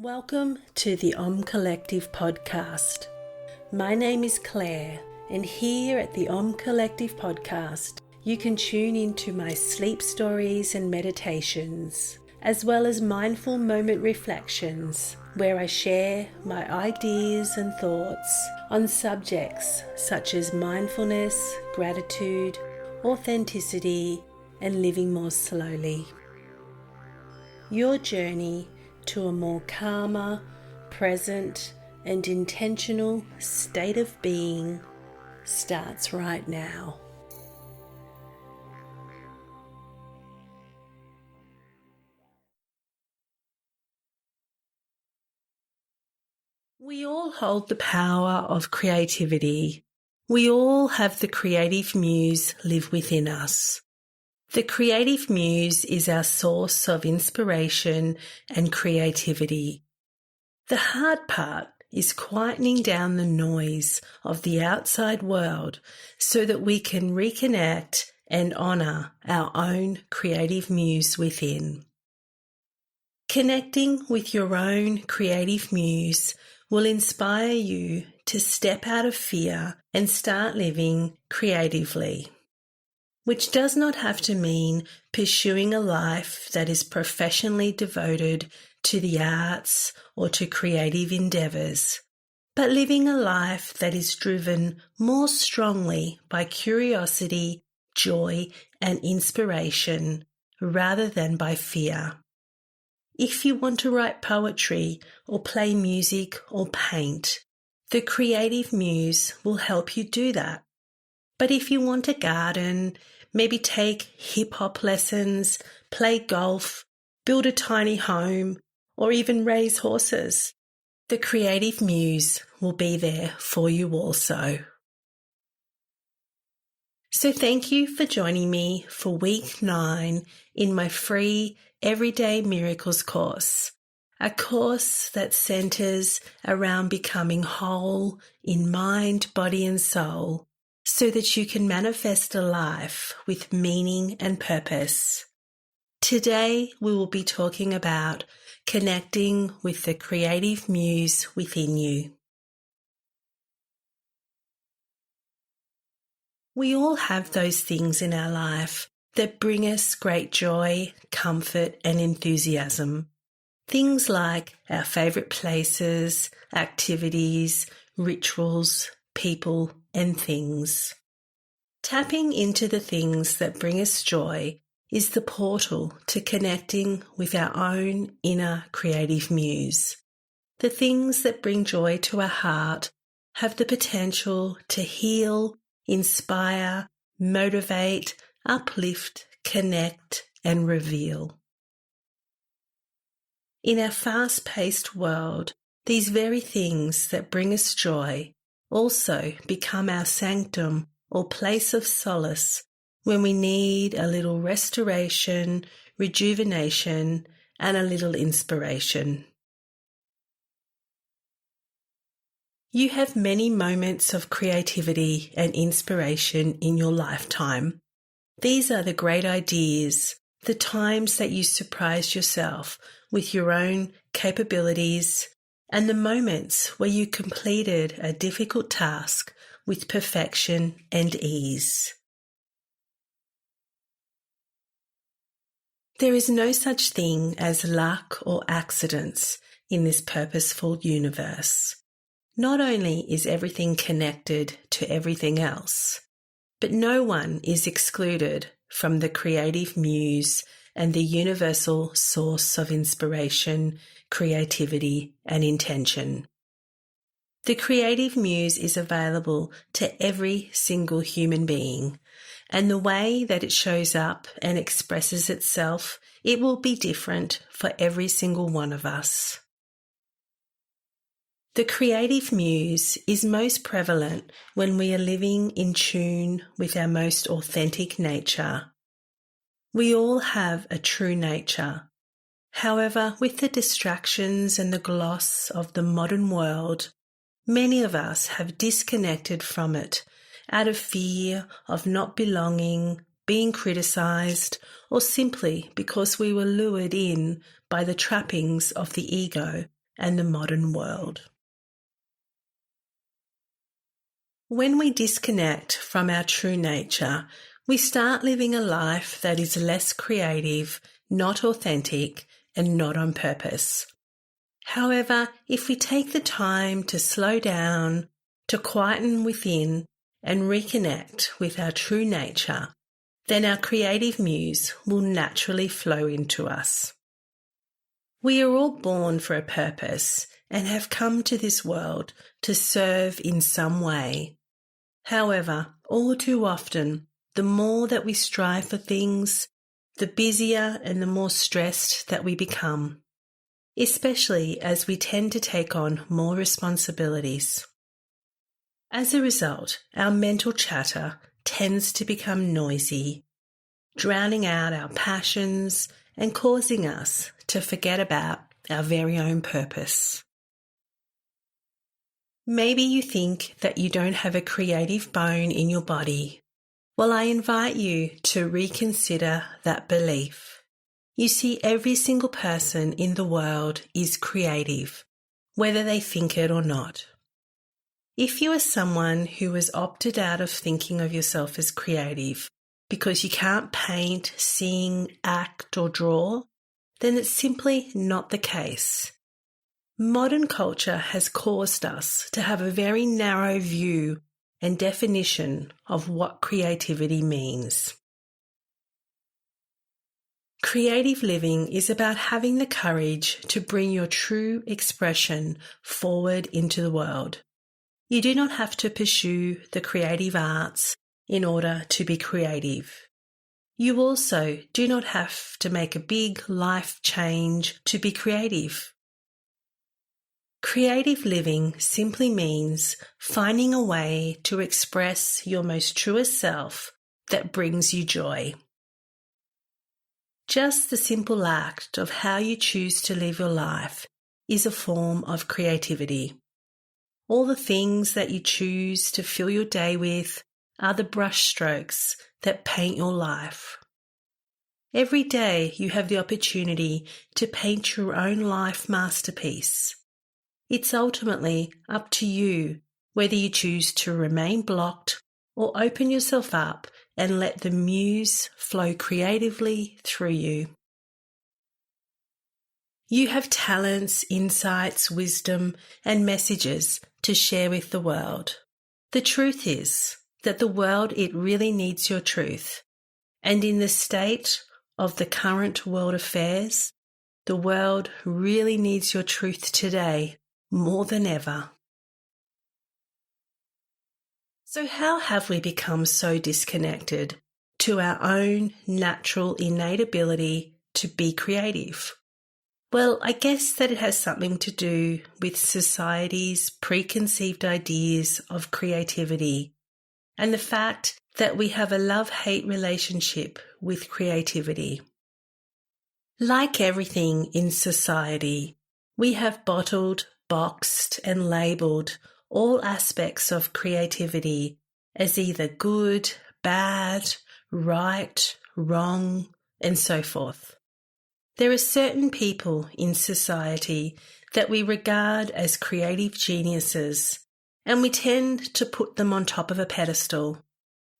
Welcome to the Collective podcast. My name is Claire, and here at the Collective podcast, you can tune into my sleep stories and meditations, as well as mindful moment reflections, where I share my ideas and thoughts on subjects such as mindfulness, gratitude, authenticity, and living more slowly. Your journey to a more calmer, present, and intentional state of being starts right now. We all hold the power of creativity. We all have the creative muse live within us. The creative muse is our source of inspiration and creativity. The hard part is quietening down the noise of the outside world so that we can reconnect and honour our own creative muse within. Connecting with your own creative muse will inspire you to step out of fear and start living creatively, which does not have to mean pursuing a life that is professionally devoted to the arts or to creative endeavours, but living a life that is driven more strongly by curiosity, joy, and inspiration rather than by fear. If you want to write poetry or play music or paint, the creative muse will help you do that. But if you want to garden, maybe take hip-hop lessons, play golf, build a tiny home, or even raise horses, the creative muse will be there for you also. So thank you for joining me for week 9 in my free Everyday Miracles course, a course that centers around becoming whole in mind, body, and soul, so that you can manifest a life with meaning and purpose. Today we will be talking about connecting with the creative muse within you. We all have those things in our life that bring us great joy, comfort, and enthusiasm. Things like our favourite places, activities, rituals, people, and things. Tapping into the things that bring us joy is the portal to connecting with our own inner creative muse. The things that bring joy to our heart have the potential to heal, inspire, motivate, uplift, connect, and reveal. In our fast-paced world, these very things that bring us joy also become our sanctum or place of solace when we need a little restoration, rejuvenation, and a little inspiration. You have many moments of creativity and inspiration in your lifetime. These are the great ideas, the times that you surprised yourself with your own capabilities, and the moments where you completed a difficult task with perfection and ease. There is no such thing as luck or accidents in this purposeful universe. Not only is everything connected to everything else, but no one is excluded from the creative muse and the universal source of inspiration, creativity, and intention. The creative muse is available to every single human being, and the way that it shows up and expresses itself, it will be different for every single one of us. The creative muse is most prevalent when we are living in tune with our most authentic nature. We all have a true nature. However, with the distractions and the gloss of the modern world, many of us have disconnected from it out of fear of not belonging, being criticised, or simply because we were lured in by the trappings of the ego and the modern world. When we disconnect from our true nature, we start living a life that is less creative, not authentic, and not on purpose. However, if we take the time to slow down, to quieten within, and reconnect with our true nature, then our creative muse will naturally flow into us. We are all born for a purpose and have come to this world to serve in some way. However, all too often, the more that we strive for things, the busier and the more stressed that we become, especially as we tend to take on more responsibilities. As a result, our mental chatter tends to become noisy, drowning out our passions and causing us to forget about our very own purpose. Maybe you think that you don't have a creative bone in your body. Well, I invite you to reconsider that belief. You see, every single person in the world is creative, whether they think it or not. If you are someone who has opted out of thinking of yourself as creative because you can't paint, sing, act, or draw, then it's simply not the case. Modern culture has caused us to have a very narrow view and definition of what creativity means. Creative living is about having the courage to bring your true expression forward into the world. You do not have to pursue the creative arts in order to be creative. You also do not have to make a big life change to be creative. Creative living simply means finding a way to express your most truest self that brings you joy. Just the simple act of how you choose to live your life is a form of creativity. All the things that you choose to fill your day with are the brushstrokes that paint your life. Every day you have the opportunity to paint your own life masterpiece. It's ultimately up to you whether you choose to remain blocked or open yourself up and let the muse flow creatively through you. You have talents, insights, wisdom, and messages to share with the world. The truth is that the world, it really needs your truth. And in the state of the current world affairs, the world really needs your truth today more than ever. So how have we become so disconnected to our own natural innate ability to be creative? Well, I guess that it has something to do with society's preconceived ideas of creativity and the fact that we have a love-hate relationship with creativity. Like everything in society, we have bottled, boxed, and labelled all aspects of creativity as either good, bad, right, wrong, and so forth. There are certain people in society that we regard as creative geniuses, and we tend to put them on top of a pedestal.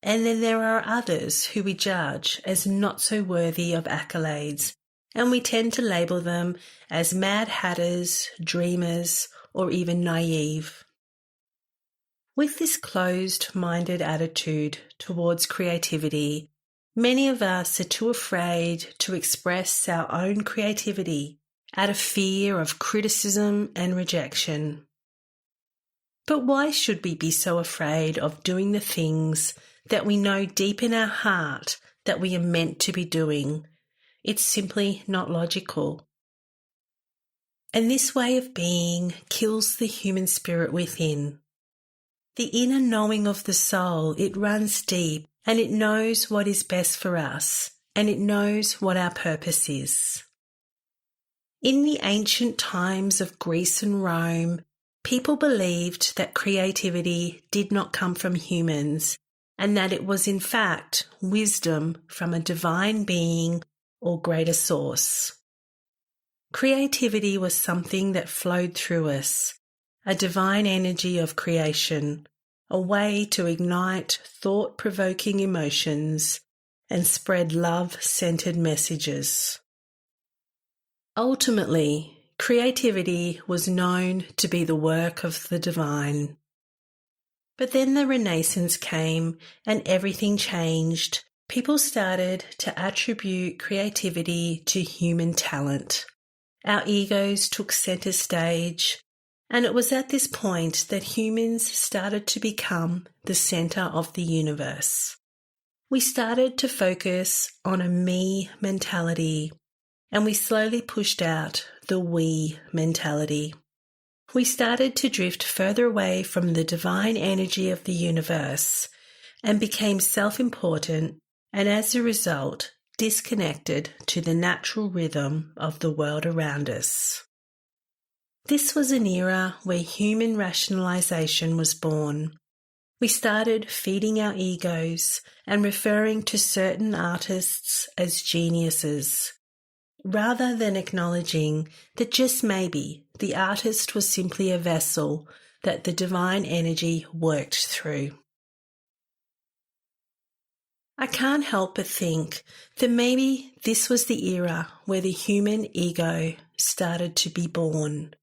And then there are others who we judge as not so worthy of accolades, and we tend to label them as mad hatters, dreamers, or even naive. With this closed-minded attitude towards creativity, many of us are too afraid to express our own creativity out of fear of criticism and rejection. But why should we be so afraid of doing the things that we know deep in our heart that we are meant to be doing? It's simply not logical. And this way of being kills the human spirit within. The inner knowing of the soul, it runs deep and it knows what is best for us and it knows what our purpose is. In the ancient times of Greece and Rome, people believed that creativity did not come from humans and that it was in fact wisdom from a divine being or greater source. Creativity was something that flowed through us, a divine energy of creation, a way to ignite thought-provoking emotions and spread love-centered messages. Ultimately, creativity was known to be the work of the divine. But then the Renaissance came and everything changed. People started to attribute creativity to human talent. Our egos took centre stage, and it was at this point that humans started to become the centre of the universe. We started to focus on a me mentality, and we slowly pushed out the we mentality. We started to drift further away from the divine energy of the universe and became self-important, and as a result, disconnected to the natural rhythm of the world around us. This was an era where human rationalization was born. We started feeding our egos and referring to certain artists as geniuses, rather than acknowledging that just maybe the artist was simply a vessel that the divine energy worked through. I can't help but think that maybe this was the era where the human ego started to be born.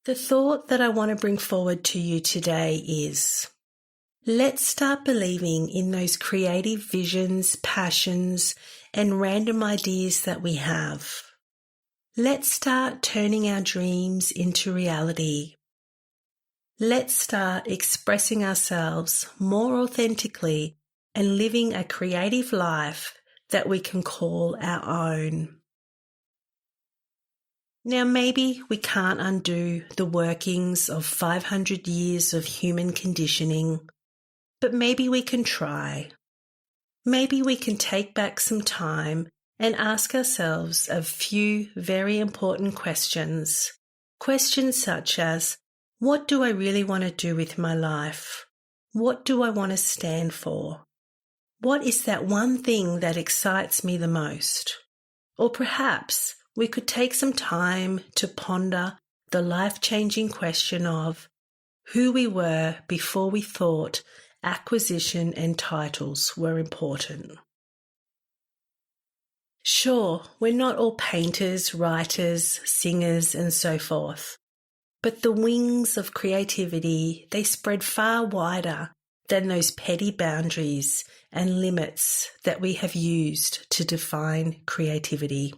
The thought that I want to bring forward to you today is, let's start believing in those creative visions, passions, and random ideas that we have. Let's start turning our dreams into reality. Let's start expressing ourselves more authentically and living a creative life that we can call our own. Now, maybe we can't undo the workings of 500 years of human conditioning, but maybe we can try. Maybe we can take back some time and ask ourselves a few very important questions. Questions such as, what do I really want to do with my life? What do I want to stand for? What is that one thing that excites me the most? Or perhaps we could take some time to ponder the life-changing question of who we were before we thought acquisition and titles were important. Sure, we're not all painters, writers, singers, and so forth. But the wings of creativity, they spread far wider than those petty boundaries and limits that we have used to define creativity.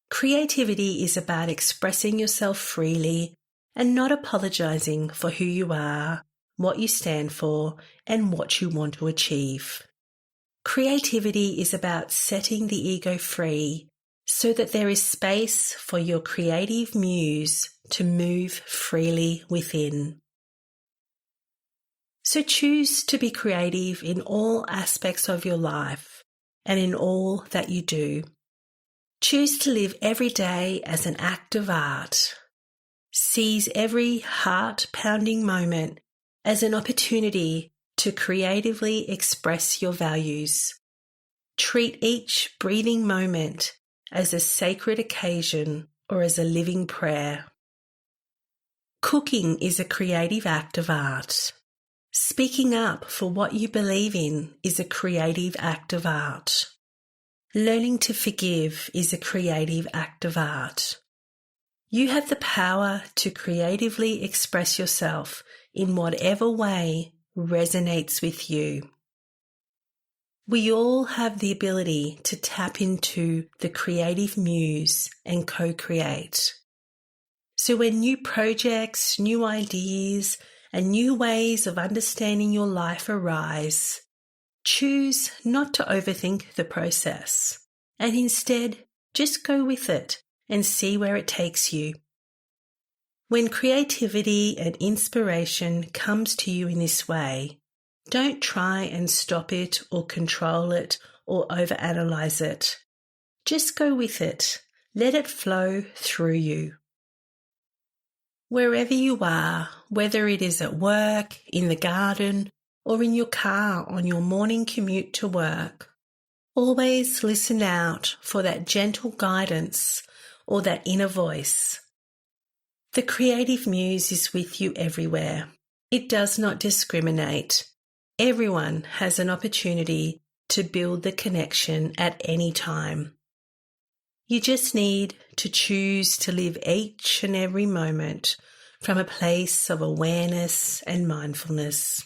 Creativity is about expressing yourself freely and not apologizing for who you are, what you stand for, and what you want to achieve. Creativity is about setting the ego free so that there is space for your creative muse to move freely within. So choose to be creative in all aspects of your life and in all that you do. Choose to live every day as an act of art. Seize every heart-pounding moment as an opportunity to creatively express your values. Treat each breathing moment as a sacred occasion or as a living prayer. Cooking is a creative act of art. Speaking up for what you believe in is a creative act of art. Learning to forgive is a creative act of art. You have the power to creatively express yourself in whatever way resonates with you. We all have the ability to tap into the creative muse and co-create. So when new projects, new ideas, and new ways of understanding your life arise, choose not to overthink the process and instead just go with it and see where it takes you. When creativity and inspiration comes to you in this way, don't try and stop it or control it or overanalyze it. Just go with it. Let it flow through you. Wherever you are, whether it is at work, in the garden, or in your car on your morning commute to work, Always listen out for that gentle guidance or that inner voice. The creative muse is with you everywhere. It does not discriminate. Everyone has an opportunity to build the connection at any time. You just need to choose to live each and every moment from a place of awareness and mindfulness.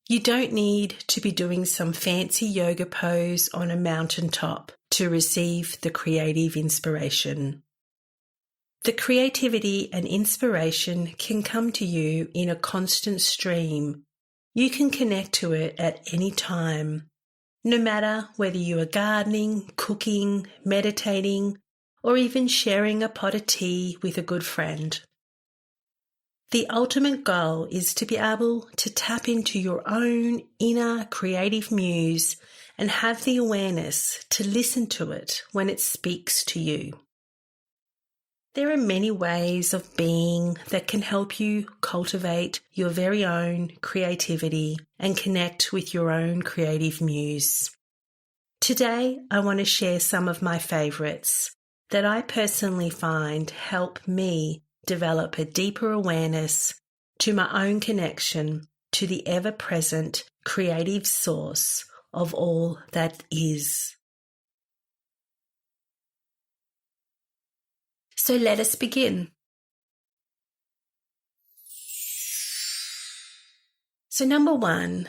You don't need to be doing some fancy yoga pose on a mountaintop to receive the creative inspiration. The creativity and inspiration can come to you in a constant stream. You can connect to it at any time, no matter whether you are gardening, cooking, meditating, or even sharing a pot of tea with a good friend. The ultimate goal is to be able to tap into your own inner creative muse and have the awareness to listen to it when it speaks to you. There are many ways of being that can help you cultivate your very own creativity and connect with your own creative muse. Today, I want to share some of my favourites that I personally find help me develop a deeper awareness to my own connection to the ever-present creative source of all that is. So let us begin. So number 1,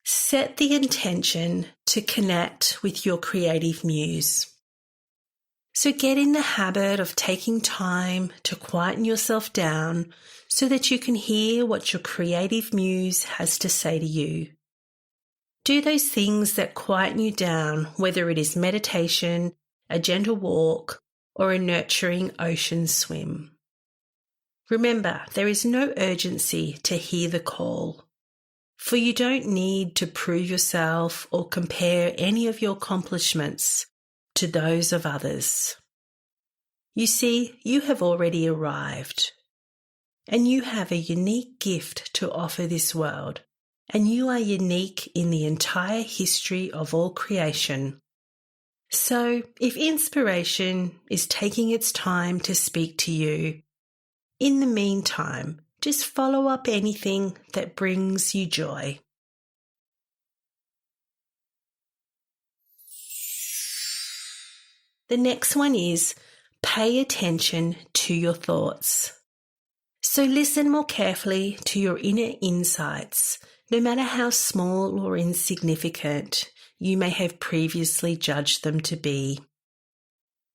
set the intention to connect with your creative muse. So get in the habit of taking time to quieten yourself down so that you can hear what your creative muse has to say to you. Do those things that quieten you down, whether it is meditation, a gentle walk, or a nurturing ocean swim. Remember, there is no urgency to hear the call, for you don't need to prove yourself or compare any of your accomplishments to those of others. You see, you have already arrived, and you have a unique gift to offer this world, and you are unique in the entire history of all creation. So, if inspiration is taking its time to speak to you, in the meantime, just follow up anything that brings you joy. The next one is pay attention to your thoughts. So listen more carefully to your inner insights, no matter how small or insignificant you may have previously judged them to be.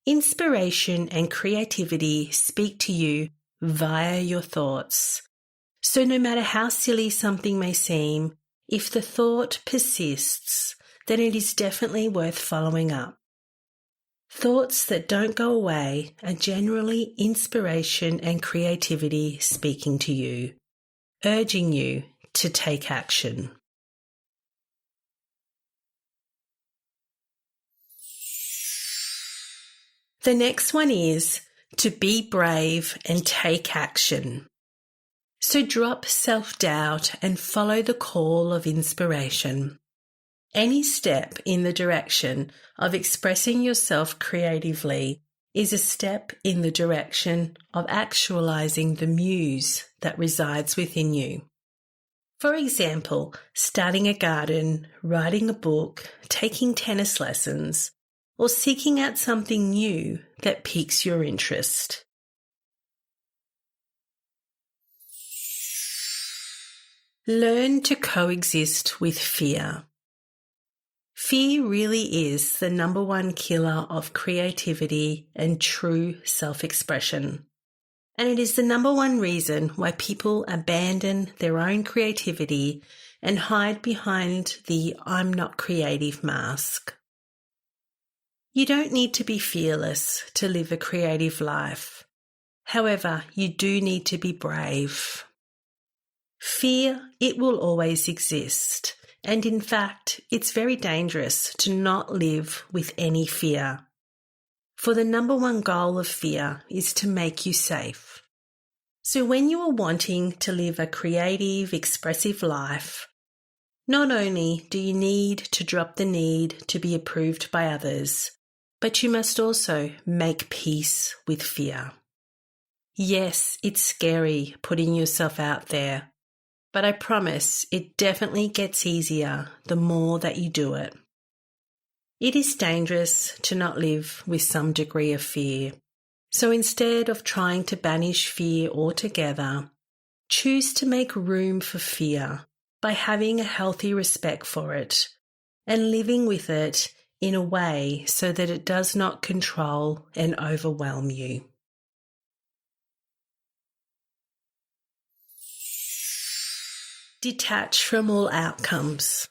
Inspiration and creativity speak to you via your thoughts. So no matter how silly something may seem, if the thought persists, then it is definitely worth following up. Thoughts that don't go away are generally inspiration and creativity speaking to you, urging you to take action. The next one is to be brave and take action. So drop self-doubt and follow the call of inspiration. Any step in the direction of expressing yourself creatively is a step in the direction of actualizing the muse that resides within you. For example, starting a garden, writing a book, taking tennis lessons, or seeking out something new that piques your interest. Learn to coexist with fear. Fear really is the number one killer of creativity and true self-expression. And it is the number one reason why people abandon their own creativity and hide behind the "I'm not creative" mask. You don't need to be fearless to live a creative life. However, you do need to be brave. Fear, it will always exist. And in fact, it's very dangerous to not live with any fear. For the number one goal of fear is to make you safe. So when you are wanting to live a creative, expressive life, Not only do you need to drop the need to be approved by others, but you must also make peace with fear. Yes, it's scary putting yourself out there, but I promise it definitely gets easier the more that you do it. It is dangerous to not live with some degree of fear. So instead of trying to banish fear altogether, choose to make room for fear by having a healthy respect for it and living with it in a way so that it does not control and overwhelm you. Detach from all outcomes.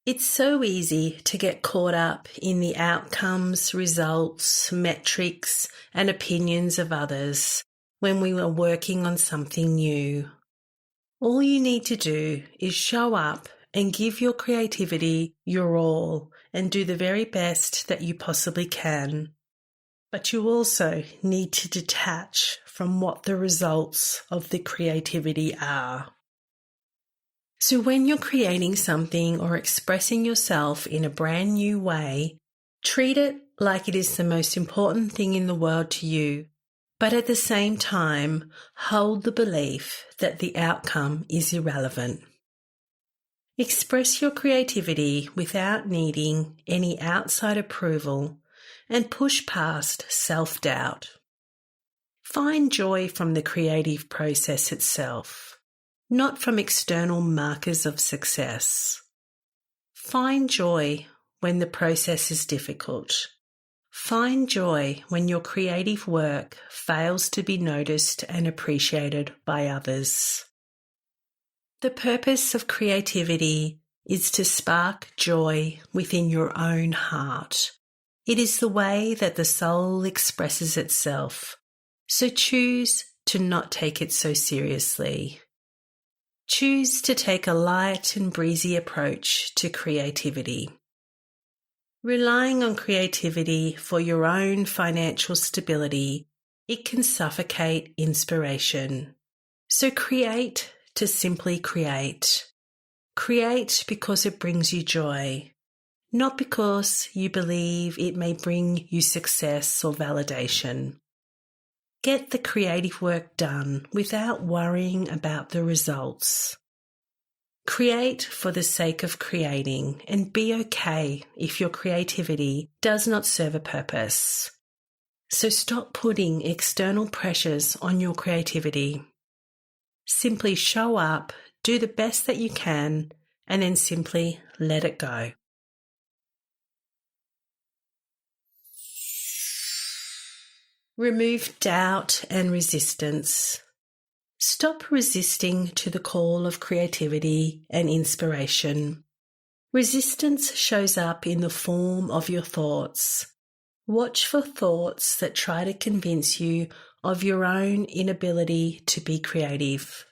It's so easy to get caught up in the outcomes, results, metrics, and opinions of others when we are working on something new. All you need to do is show up and give your creativity your all and do the very best that you possibly can. But you also need to detach from what the results of the creativity are. So when you're creating something or expressing yourself in a brand new way, treat it like it is the most important thing in the world to you, but at the same time, hold the belief that the outcome is irrelevant. Express your creativity without needing any outside approval and push past self-doubt. Find joy from the creative process itself, not from external markers of success. Find joy when the process is difficult. Find joy when your creative work fails to be noticed and appreciated by others. The purpose of creativity is to spark joy within your own heart. It is the way that the soul expresses itself, so choose to not take it so seriously. Choose to take a light and breezy approach to creativity. Relying on creativity for your own financial stability, it can suffocate inspiration. So create to simply create. Create because it brings you joy, not because you believe it may bring you success or validation. Get the creative work done without worrying about the results. Create for the sake of creating and be okay if your creativity does not serve a purpose. So stop putting external pressures on your creativity. Simply show up, do the best that you can, and then simply let it go. Remove doubt and resistance. Stop resisting to the call of creativity and inspiration. Resistance shows up in the form of your thoughts. Watch for thoughts that try to convince you of your own inability to be creative.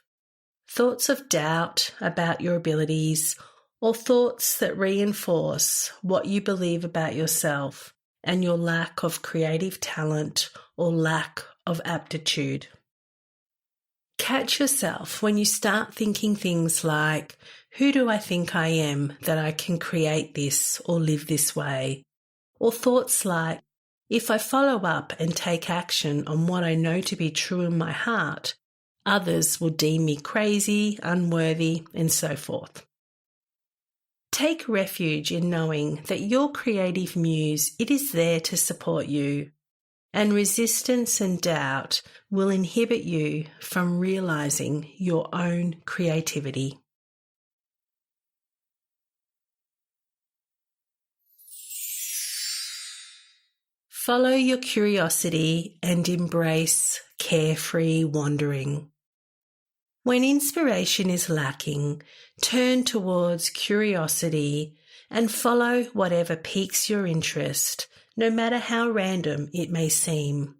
Thoughts of doubt about your abilities, or thoughts that reinforce what you believe about yourself and your lack of creative talent or lack of aptitude. Catch yourself when you start thinking things like, who do I think I am that I can create this or live this way? Or thoughts like, if I follow up and take action on what I know to be true in my heart, others will deem me crazy, unworthy, and so forth. Take refuge in knowing that your creative muse, it is there to support you, and resistance and doubt will inhibit you from realizing your own creativity. Follow your curiosity and embrace carefree wandering. When inspiration is lacking, turn towards curiosity and follow whatever piques your interest, no matter how random it may seem.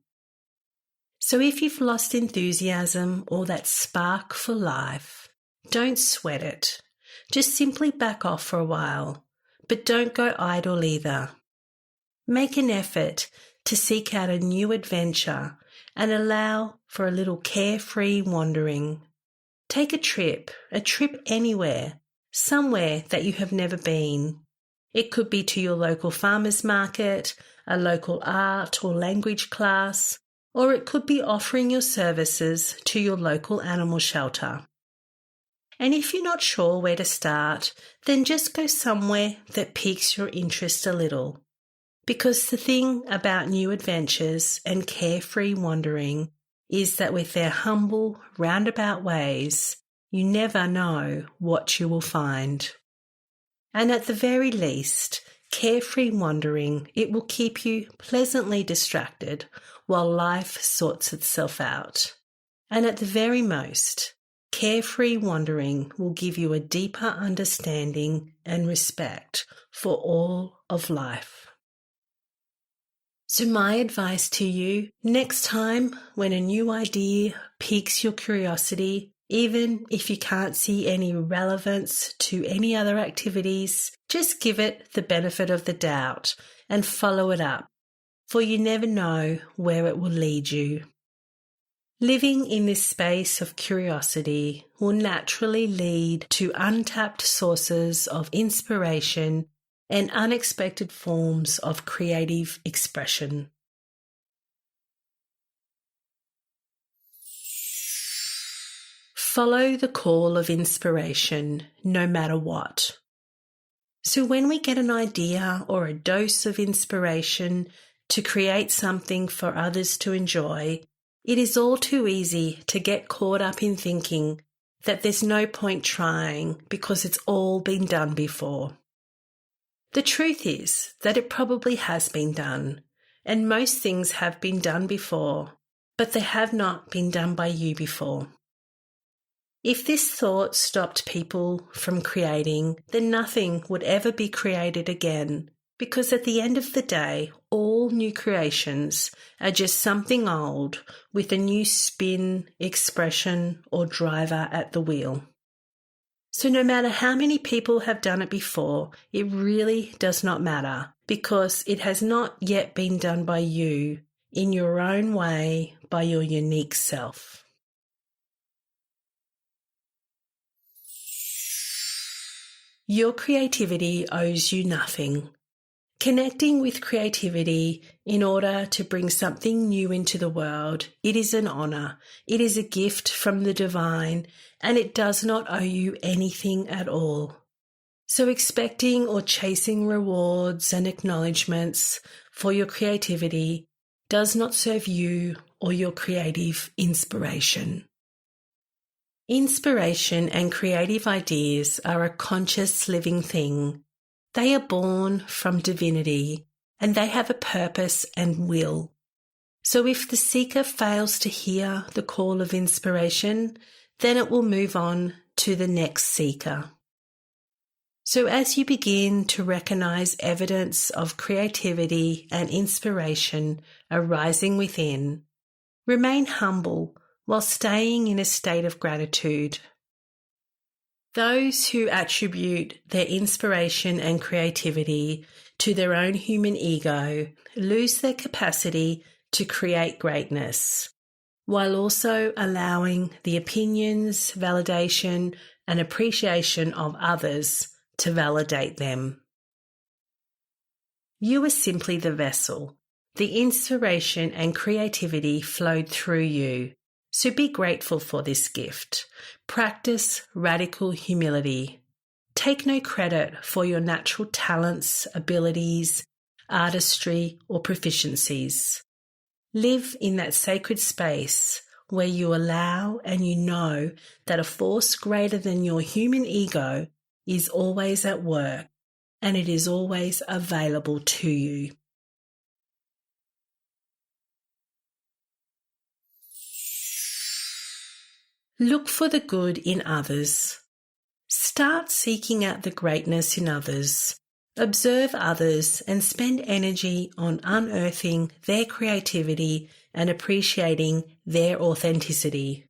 So if you've lost enthusiasm or that spark for life, don't sweat it. Just simply back off for a while, but don't go idle either. Make an effort to seek out a new adventure and allow for a little carefree wandering. Take a trip anywhere, somewhere that you have never been. It could be to your local farmer's market, a local art or language class, or it could be offering your services to your local animal shelter. And if you're not sure where to start, then just go somewhere that piques your interest a little. Because the thing about new adventures and carefree wandering is that with their humble, roundabout ways, you never know what you will find. And at the very least, carefree wandering, it will keep you pleasantly distracted while life sorts itself out. And at the very most, carefree wandering will give you a deeper understanding and respect for all of life. So my advice to you, next time when a new idea piques your curiosity, even if you can't see any relevance to any other activities, just give it the benefit of the doubt and follow it up, for you never know where it will lead you. Living in this space of curiosity will naturally lead to untapped sources of inspiration and unexpected forms of creative expression. Follow the call of inspiration, no matter what. So when we get an idea or a dose of inspiration to create something for others to enjoy, it is all too easy to get caught up in thinking that there's no point trying because it's all been done before. The truth is that it probably has been done, and most things have been done before, but they have not been done by you before. If this thought stopped people from creating, then nothing would ever be created again, because at the end of the day, all new creations are just something old with a new spin, expression, or driver at the wheel. So no matter how many people have done it before, it really does not matter, because it has not yet been done by you in your own way, by your unique self. Your creativity owes you nothing. Connecting with creativity in order to bring something new into the world, it is an honour, it is a gift from the divine, and it does not owe you anything at all. So expecting or chasing rewards and acknowledgements for your creativity does not serve you or your creative inspiration. Inspiration and creative ideas are a conscious living thing. They are born from divinity and they have a purpose and will. So if the seeker fails to hear the call of inspiration, then it will move on to the next seeker. So as you begin to recognize evidence of creativity and inspiration arising within, remain humble while staying in a state of gratitude. Those who attribute their inspiration and creativity to their own human ego lose their capacity to create greatness, while also allowing the opinions, validation, and appreciation of others to validate them. You are simply the vessel. The inspiration and creativity flowed through you. So be grateful for this gift. Practice radical humility. Take no credit for your natural talents, abilities, artistry, or proficiencies. Live in that sacred space where you allow and you know that a force greater than your human ego is always at work and it is always available to you. Look for the good in others. Start seeking out the greatness in others. Observe others and spend energy on unearthing their creativity and appreciating their authenticity.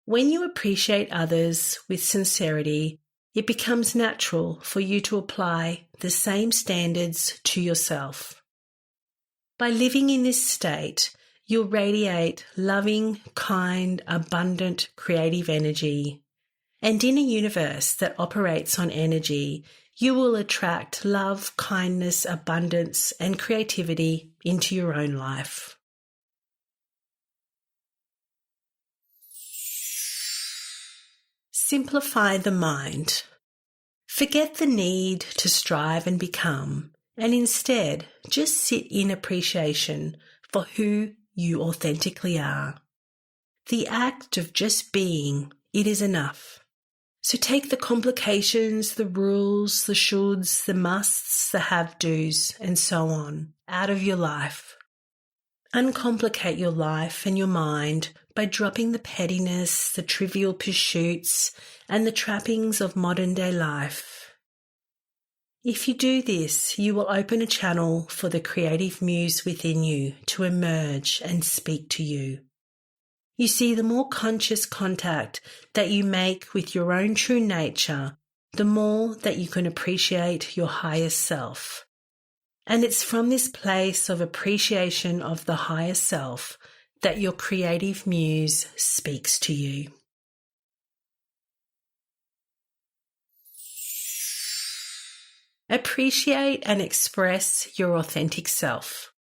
When you appreciate others with sincerity, it becomes natural for you to apply the same standards to yourself. By living in this state, you'll radiate loving, kind, abundant, creative energy. And in a universe that operates on energy, you will attract love, kindness, abundance, and creativity into your own life. Simplify the mind. Forget the need to strive and become, and instead just sit in appreciation for who you authentically are. The act of just being, it is enough. So take the complications, the rules, the shoulds, the musts, the have-dos, and so on out of your life. Uncomplicate your life and your mind by dropping the pettiness, the trivial pursuits, and the trappings of modern-day life. If you do this, you will open a channel for the creative muse within you to emerge and speak to you. You see, the more conscious contact that you make with your own true nature, the more that you can appreciate your higher self. And it's from this place of appreciation of the higher self that your creative muse speaks to you. Appreciate and express your authentic self.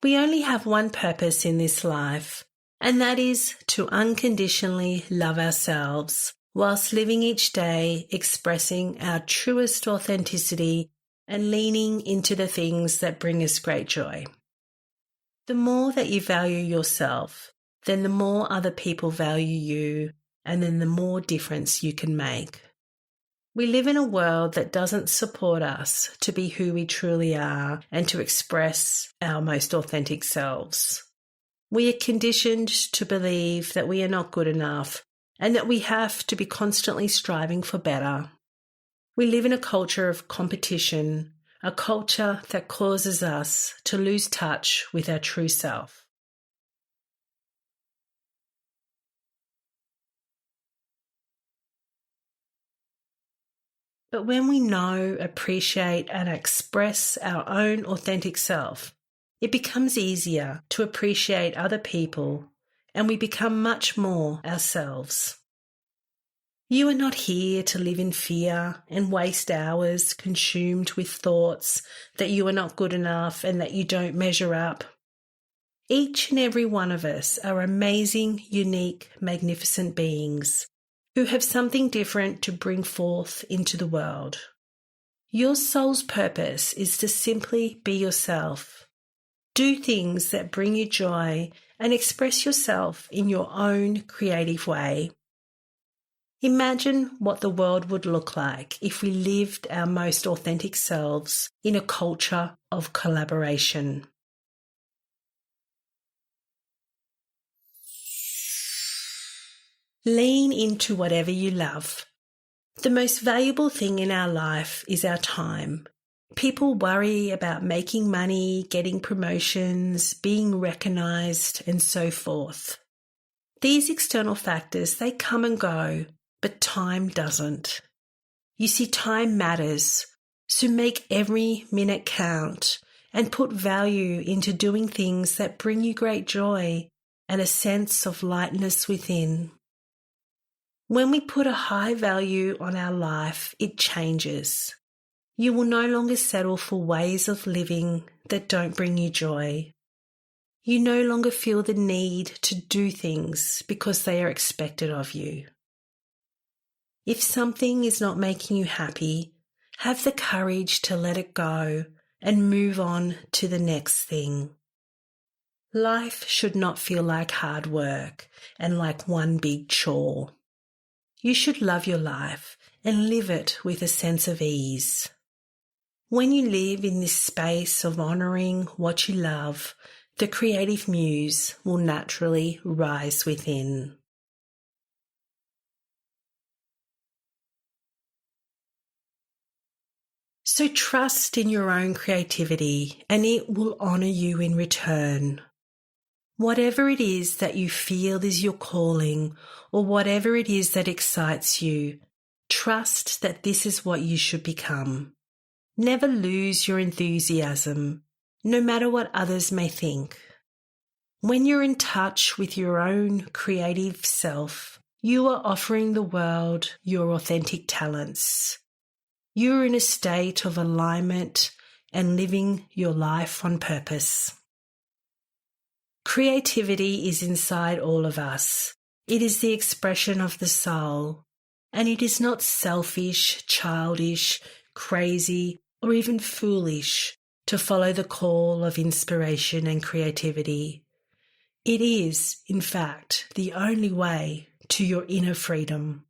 We only have one purpose in this life, and that is to unconditionally love ourselves whilst living each day expressing our truest authenticity and leaning into the things that bring us great joy. The more that you value yourself, then the more other people value you, and then the more difference you can make. We live in a world that doesn't support us to be who we truly are and to express our most authentic selves. We are conditioned to believe that we are not good enough and that we have to be constantly striving for better. We live in a culture of competition, a culture that causes us to lose touch with our true self. But when we know, appreciate, and express our own authentic self, it becomes easier to appreciate other people, and we become much more ourselves. You are not here to live in fear and waste hours consumed with thoughts that you are not good enough and that you don't measure up. Each and every one of us are amazing, unique, magnificent beings who have something different to bring forth into the world. Your soul's purpose is to simply be yourself. Do things that bring you joy and express yourself in your own creative way. Imagine what the world would look like if we lived our most authentic selves in a culture of collaboration. Lean into whatever you love. The most valuable thing in our life is our time. People worry about making money, getting promotions, being recognised, and so forth. These external factors, they come and go, but time doesn't. You see, time matters, so make every minute count and put value into doing things that bring you great joy and a sense of lightness within. When we put a high value on our life, it changes. You will no longer settle for ways of living that don't bring you joy. You no longer feel the need to do things because they are expected of you. If something is not making you happy, have the courage to let it go and move on to the next thing. Life should not feel like hard work and like one big chore. You should love your life and live it with a sense of ease. When you live in this space of honouring what you love, the creative muse will naturally rise within. So trust in your own creativity and it will honour you in return. Whatever it is that you feel is your calling or whatever it is that excites you, trust that this is what you should become. Never lose your enthusiasm, no matter what others may think. When you're in touch with your own creative self, you are offering the world your authentic talents. You are in a state of alignment and living your life on purpose. Creativity is inside all of us. It is the expression of the soul, and it is not selfish, childish, crazy, or even foolish to follow the call of inspiration and creativity. It is, in fact, the only way to your inner freedom.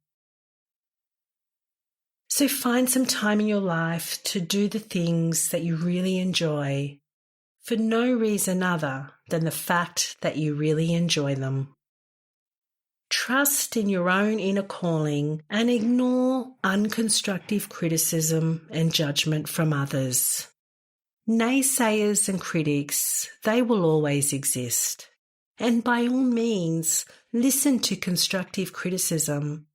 So find some time in your life to do the things that you really enjoy, for no reason other than the fact that you really enjoy them. Trust in your own inner calling and ignore unconstructive criticism and judgment from others. Naysayers and critics, they will always exist. And by all means, listen to constructive criticism,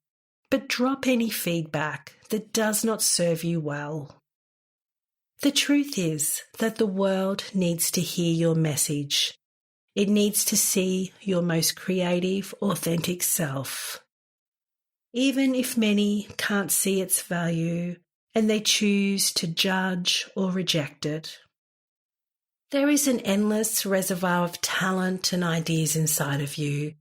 but drop any feedback that does not serve you well. The truth is that the world needs to hear your message. It needs to see your most creative, authentic self. Even if many can't see its value and they choose to judge or reject it. There is an endless reservoir of talent and ideas inside of you,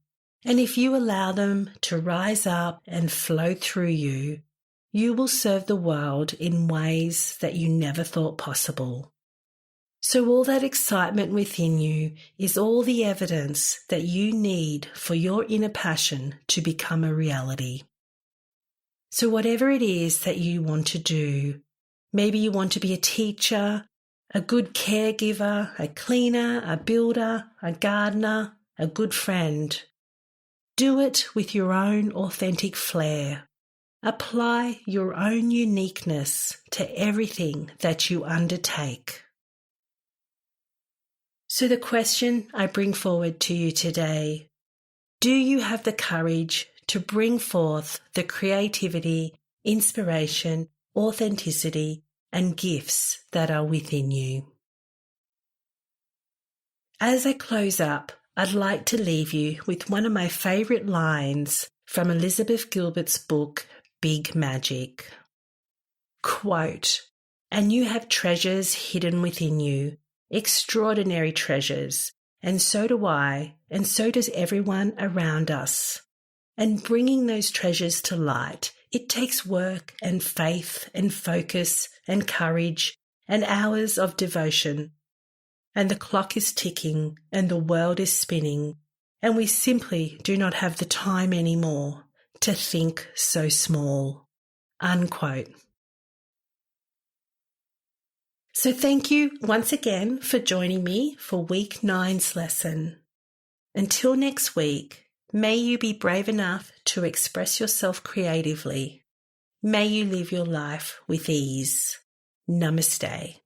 and if you allow them to rise up and flow through you, you will serve the world in ways that you never thought possible. So all that excitement within you is all the evidence that you need for your inner passion to become a reality. So whatever it is that you want to do, maybe you want to be a teacher, a good caregiver, a cleaner, a builder, a gardener, a good friend. Do it with your own authentic flair. Apply your own uniqueness to everything that you undertake. So the question I bring forward to you today, do you have the courage to bring forth the creativity, inspiration, authenticity, and gifts that are within you? As I close up, I'd like to leave you with one of my favourite lines from Elizabeth Gilbert's book, Big Magic. Quote, "And you have treasures hidden within you, extraordinary treasures, and so do I, and so does everyone around us. And bringing those treasures to light, it takes work and faith and focus and courage and hours of devotion. And the clock is ticking and the world is spinning, and we simply do not have the time anymore to think so small." Unquote. So thank you once again for joining me for week 9's lesson. Until next week, may you be brave enough to express yourself creatively. May you live your life with ease. Namaste.